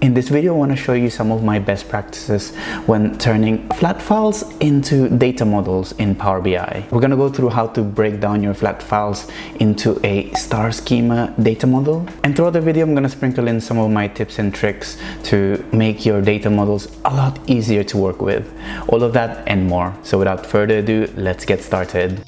In this video, I want to show you some of my best practices when turning flat files into data models in Power BI. We're going to go through how to break down your flat files into a star schema data model. And throughout the video, I'm going to sprinkle in some of my tips and tricks to make your data models a lot easier to work with. All of that and more. So without further ado, let's get started.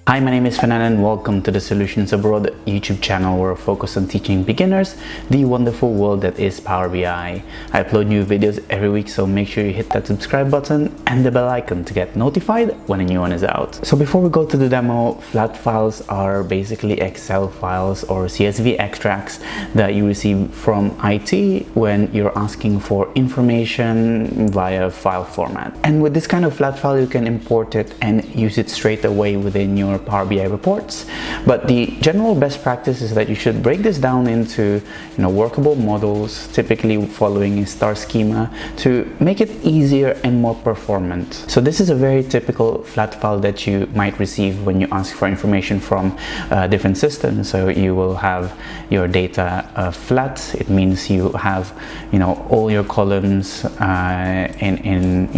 Hi, my name is Fernan and welcome to the Solutions Abroad YouTube channel where I focus on teaching beginners the wonderful world that is Power BI. I upload new videos every week, so make sure you hit that subscribe button and the bell icon to get notified when a new one is out. So before we go to the demo, flat files are basically Excel files or CSV extracts that you receive from IT when you're asking for information via file format. And with this kind of flat file, you can import it and use it straight away within your Power BI reports. But the general best practice is that you should break this down into workable models, typically following a star schema, to make it easier and more performant. So this is a very typical flat file that you might receive when you ask for information from different systems. So you will have your data flat. It means you have all your columns in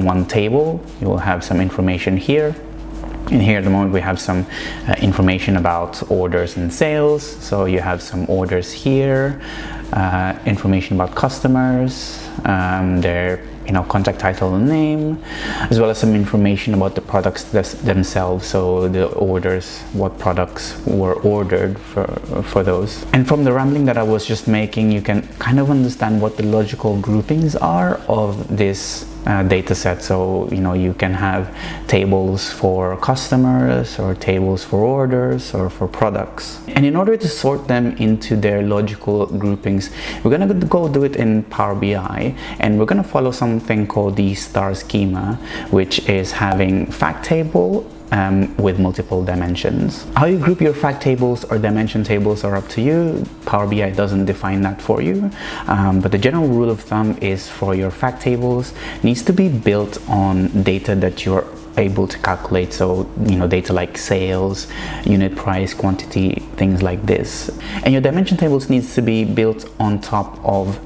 one table. You will have some information here. And here at the moment we have some information about orders and sales. So you have some orders here, information about customers, their contact title and name, as well as some information about the products themselves. So the orders, what products were ordered for those. And from the rambling that I was just making, you can kind of understand what the logical groupings are of this data set. So you can have tables for customers or tables for orders or for products. And in order to sort them into their logical groupings, we're going to go do it in Power BI, and we're going to follow something called the star schema, which is having fact table with multiple dimensions. How you group your fact tables or dimension tables are up to you. Power BI doesn't define that for you, but the general rule of thumb is for your fact tables needs to be built on data that you're able to calculate. So data like sales, unit price, quantity, things like this. And your dimension tables needs to be built on top of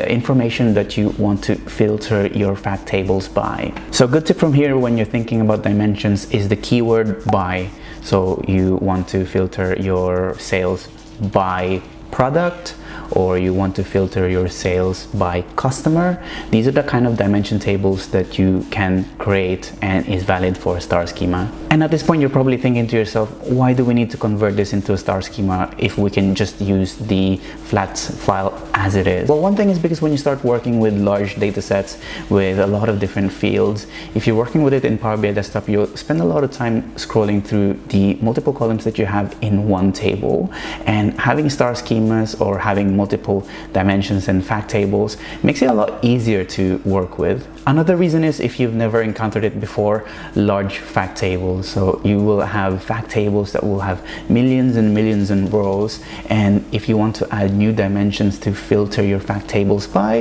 information that you want to filter your fact tables by. So a good tip from here when you're thinking about dimensions is the keyword by. So you want to filter your sales by product, or you want to filter your sales by customer. These are the kind of dimension tables that you can create and is valid for a star schema. And at this point, you're probably thinking to yourself, why do we need to convert this into a star schema if we can just use the flat file as it is? Well, one thing is because when you start working with large data sets with a lot of different fields, if you're working with it in Power BI Desktop, you'll spend a lot of time scrolling through the multiple columns that you have in one table. And having star schemas or having multiple dimensions and fact tables makes it a lot easier to work with. Another reason is if you've never encountered it before, large fact tables. So you will have fact tables that will have millions and millions in rows, and if you want to add new dimensions to filter your fact tables by,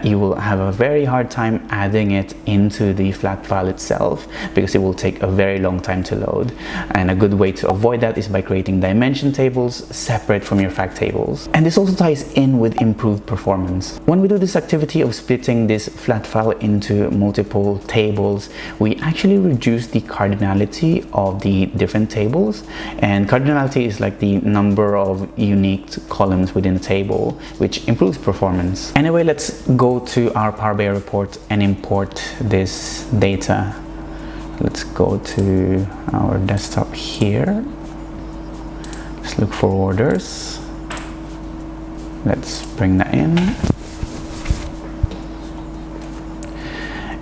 you will have a very hard time adding it into the flat file itself because it will take a very long time to load. And a good way to avoid that is by creating dimension tables separate from your fact tables. And this also ties in with improved performance. When we do this activity of splitting this flat file into multiple tables, we actually reduce the cardinality of the different tables. And cardinality is like the number of unique columns within a table, which improves performance. Anyway, let's go to our Power BI report and import this data. Let's go to our desktop here. Let's look for orders. Let's bring that in.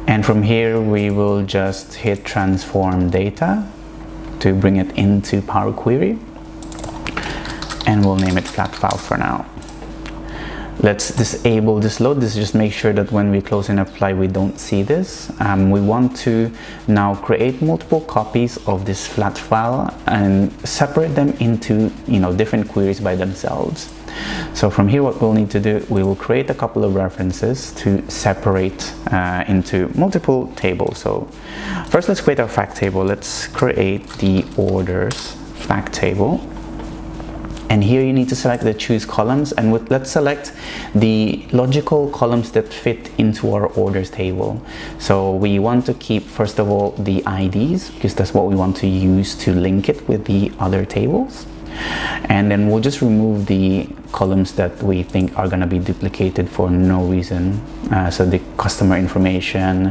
And from here, we will just hit transform data to bring it into Power Query. And we'll name it flat file for now. Let's disable this load. This just make sure that when we close and apply, we don't see this. We want to now create multiple copies of this flat file and separate them into different queries by themselves. So from here, what we'll need to do, we will create a couple of references to separate into multiple tables. So first, let's create our fact table. Let's create the orders fact table. and here you need to select the choose columns, and let's select the logical columns that fit into our orders table. So we want to keep, first of all, the IDs, because that's what we want to use to link it with the other tables. And then we'll just remove the columns that we think are going to be duplicated for no reason. So the customer information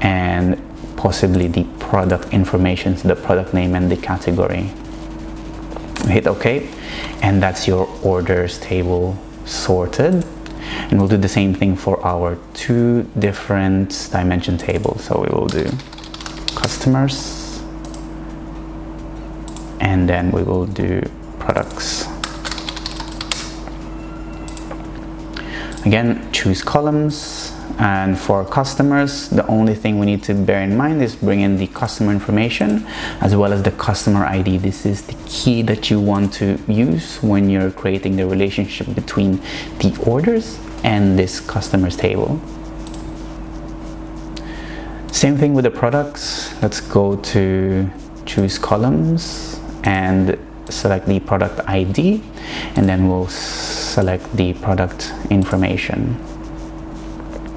and possibly the product information, so the product name and the category. Hit OK, and that's your orders table sorted. And we'll do the same thing for our two different dimension tables. So we will do customers, and then we will do products. Again, choose columns, and for customers, the only thing we need to bear in mind is bring in the customer information as well as the customer ID. This is the key that you want to use when you're creating the relationship between the orders and this customers table. Same thing with the products. Let's go to choose columns and select the product ID, and then we'll select the product information.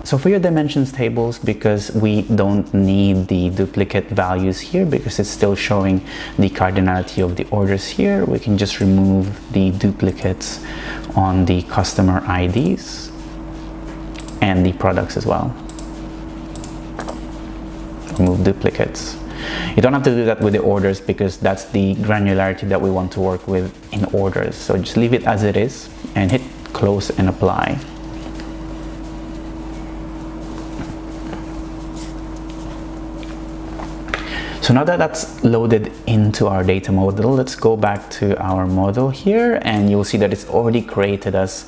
So for your dimensions tables, because we don't need the duplicate values here because it's still showing the cardinality of the orders here, we can just remove the duplicates on the customer IDs and the products as well. Remove duplicates. You don't have to do that with the orders because that's the granularity that we want to work with in orders. So just leave it as it is and hit close and apply. So now that that's loaded into our data model, let's go back to our model here, and you'll see that it's already created us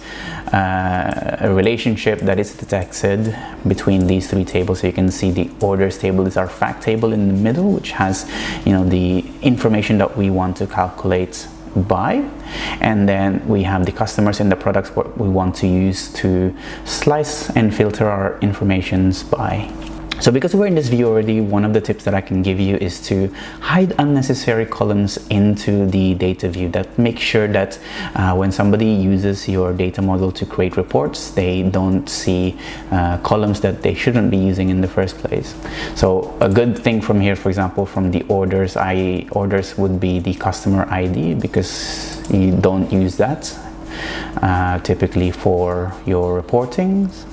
a relationship that is detected between these three tables. So you can see the orders table is our fact table in the middle, which has, the information that we want to calculate by, and then we have the customers and the products what we want to use to slice and filter our informations by. So because we're in this view already, one of the tips that I can give you is to hide unnecessary columns into the data view. That makes sure that when somebody uses your data model to create reports, they don't see columns that they shouldn't be using in the first place. So a good thing from here, for example, from the orders would be the customer ID, because you don't use that typically for your reportings.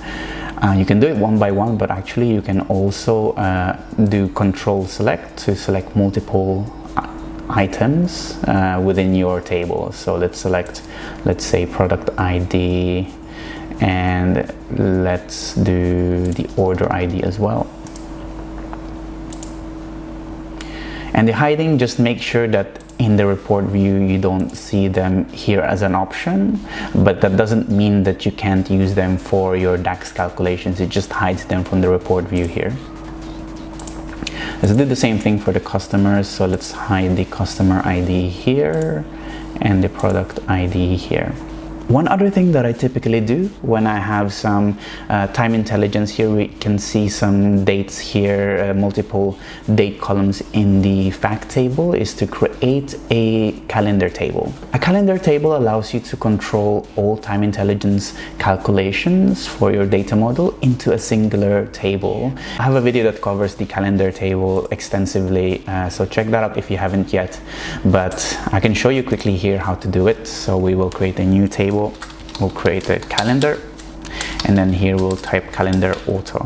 You can do it one by one, but actually you can also do control select to select multiple items within your table. So let's select, let's say, product ID, and let's do the order ID as well. And the hiding, just make sure that in the report view you don't see them here as an option, but that doesn't mean that you can't use them for your DAX calculations. It just hides them from the report view here. Let's do the same thing for the customers. So let's hide the customer ID here and the product ID here. One other thing that I typically do when I have some time intelligence here, we can see some dates here, multiple date columns in the fact table, is to create a calendar table. A calendar table allows you to control all time intelligence calculations for your data model into a singular table. I have a video that covers the calendar table extensively, so check that out if you haven't yet, but I can show you quickly here how to do it. So we will create a new table. We'll create a calendar, and then here we'll type calendar auto.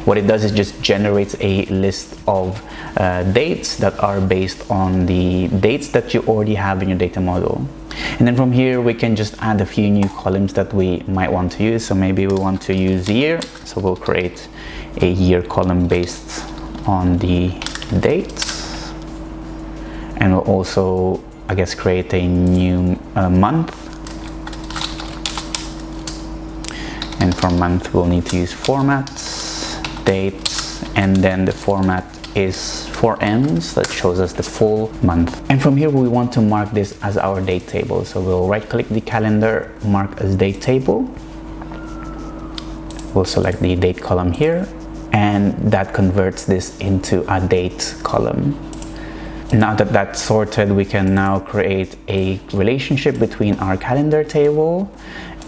What it does is just generates a list of dates that are based on the dates that you already have in your data model. And then from here we can just add a few new columns that we might want to use. So maybe we want to use year, so we'll create a year column based on the dates, and we'll also, I guess, create a new month, and for month we'll need to use formats, dates, and then the format is 4Ms, that shows us the full month. And from here we want to mark this as our date table, so we'll right click the calendar, mark as date table, we'll select the date column here, and that converts this into a date column. Now that that's sorted, we can now create a relationship between our calendar table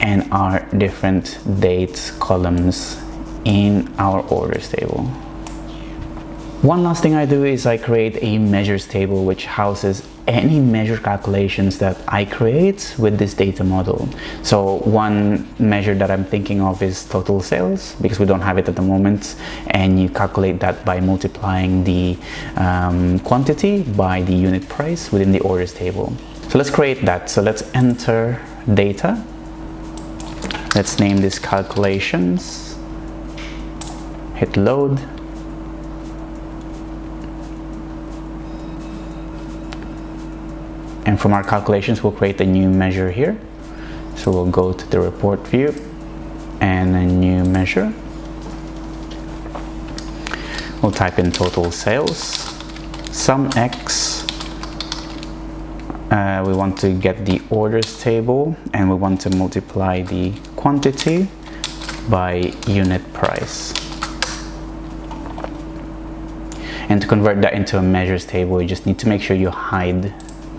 and our different dates columns in our orders table. One last thing I do is I create a measures table which houses any measure calculations that I create with this data model. So one measure that I'm thinking of is total sales, because we don't have it at the moment, and you calculate that by multiplying the quantity by the unit price within the orders table. So let's create that. So let's enter data. Let's name this calculations, hit load. And from our calculations, we'll create a new measure here. So we'll go to the report view and a new measure. We'll type in total sales, sum X. We want to get the orders table, and we want to multiply the quantity by unit price. And to convert that into a measures table, you just need to make sure you hide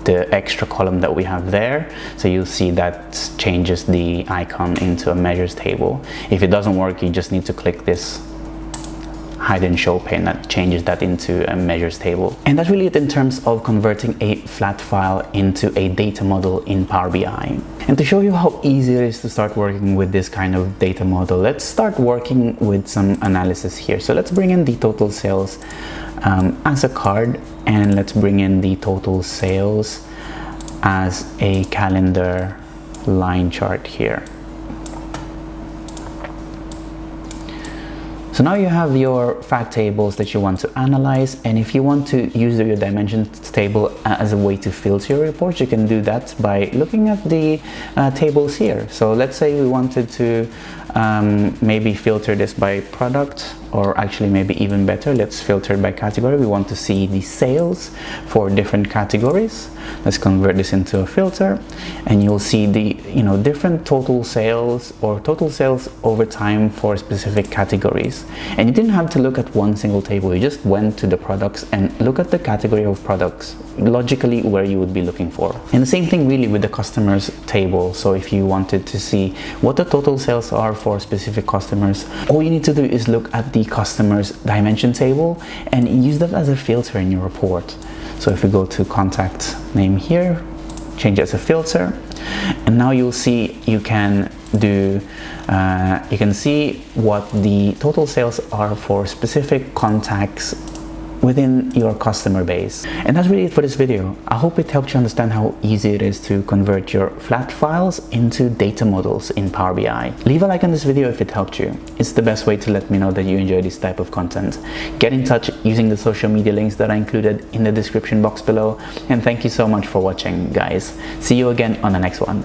the extra column that we have there, so you'll see that changes the icon into a measures table. If it doesn't work, you just need to click this hide and show pane that changes that into a measures table. And that's really it in terms of converting a flat file into a data model in Power BI. And to show you how easy it is to start working with this kind of data model, let's start working with some analysis here. So let's bring in the total sales as a card, and let's bring in the total sales as a calendar line chart here. So now you have your fact tables that you want to analyze, and if you want to use your dimensions table as a way to filter your reports, you can do that by looking at the tables here. So let's say we wanted to maybe filter this by product, or actually maybe even better, let's filter by category. We want to see the sales for different categories. Let's convert this into a filter, and you'll see the different total sales or total sales over time for specific categories. And you didn't have to look at one single table, you just went to the products and look at the category of products, logically where you would be looking for. And the same thing really with the customers table. So if you wanted to see what the total sales are for specific customers, all you need to do is look at the customers dimension table and use that as a filter in your report. So if we go to contact name here, change it as a filter, and now you'll see you can do you can see what the total sales are for specific contacts within your customer base. And that's really it for this video. I hope it helped you understand how easy it is to convert your flat files into data models in Power BI. Leave a like on this video if it helped you. It's the best way to let me know that you enjoy this type of content. Get in touch using the social media links that are included in the description box below. And thank you so much for watching, guys. See you again on the next one.